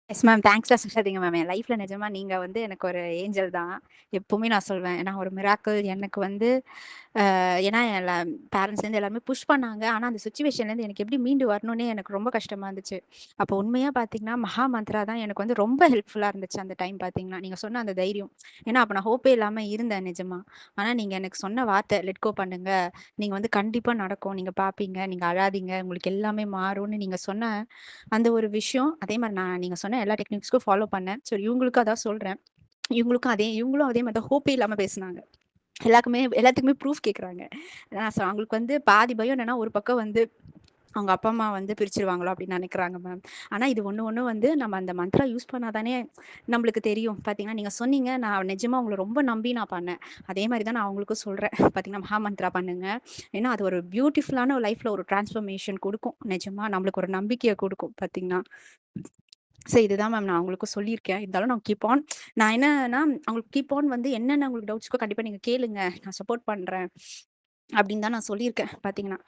Yes ma'am. தேங்க்ஸ்லாம் சொல்லாதீங்க ma'am. என் லைஃப்ல நிஜமா நீங்க வந்து எனக்கு ஒரு ஏஞ்சல் தான். எப்பவுமே நான் சொல்வேன். நான் ஒரு மிராக்கிள் எனக்கு வந்து ஏன்னா பேரண்ட்ஸ்லேருந்து எல்லாருமே புஷ் பண்ணாங்க. ஆனா அந்த சிச்சுவேஷன்லேருந்து எனக்கு எப்படி மீண்டு வரணும்னே எனக்கு ரொம்ப கஷ்டமா இருந்துச்சு. அப்போ உண்மையா பார்த்தீங்கன்னா, மகா மந்த்ரா தான் எனக்கு வந்து ரொம்ப ஹெல்ப்ஃபுல்லா இருந்துச்சு அந்த டைம் பார்த்தீங்கன்னா. நீங்க சொன்ன அந்த தைரியம். ஏன்னா அப்ப நான் ஹோப்பே இல்லாம இருந்தேன் நிஜமா. ஆனா நீங்க எனக்கு சொன்ன வார்த்தை லெட் கோ பண்ணுங்க. நீங்க வந்து கண்டிப்பா நடக்கும். நீங்க பார்ப்பீங்க. நீங்க அழாதீங்க. உங்களுக்கு எல்லாமே மாறும்னு நீங்க சொன்ன அந்த ஒரு விஷயம், அதே மாரி நீங்க சொன்ன எல்லா டெக்னிக்ஸ்க்கும் ஃபாலோ பண்ணேன். ஸோ இவங்களுக்கும் அதான் சொல்றேன். இவங்களும் அதே மாரி தான் ஹோப்பே இல்லாம பேசுனாங்க. எல்லாத்துக்குமே ப்ரூஃப் கேட்குறாங்க. அவங்களுக்கு வந்து பாதி பயம் என்னன்னா, ஒரு பக்கம் வந்து அவங்க அப்பா, அம்மா வந்து பிரிச்சுருவாங்களோ அப்படின்னு நெனைக்கிறாங்க மேம். ஆனா இது ஒண்ணு ஒண்ணு வந்து நம்ம அந்த மந்த்ரா யூஸ் பண்ணா தானே நம்மளுக்கு தெரியும். பார்த்தீங்கன்னா, நீங்க சொன்னீங்க. நான் நிஜமா உங்கள ரொம்ப நம்பி நான் பண்ணேன். அதே மாரி தான் நான் அவங்களுக்கும் சொல்றேன். பார்த்தீங்கன்னா, மகா மந்த்ரா பண்ணுங்க. ஏன்னா, அது ஒரு பியூட்டிஃபுல்லான லைஃப்ல ஒரு டிரான்ஸ்ஃபர்மேஷன் குடுக்கும். நிஜமா நம்மளுக்கு ஒரு நம்பிக்கைய குடுக்கும் பார்த்தீங்கன்னா. சோ இதுதான் மேம் நான் அவங்களுக்கும் சொல்லியிருக்கேன். இருந்தாலும் நான் கீப் ஆன் நான் என்னன்னா, அவங்களுக்கு கீப் ஆன் வந்து என்னென்ன உங்களுக்கு டவுட்ஸ் இருக்கோ கண்டிப்பா நீங்க கேளுங்க. நான் சப்போர்ட் பண்றேன். அப்படின்னு தான் நான் சொல்லியிருக்கேன் பார்த்தீங்கன்னா.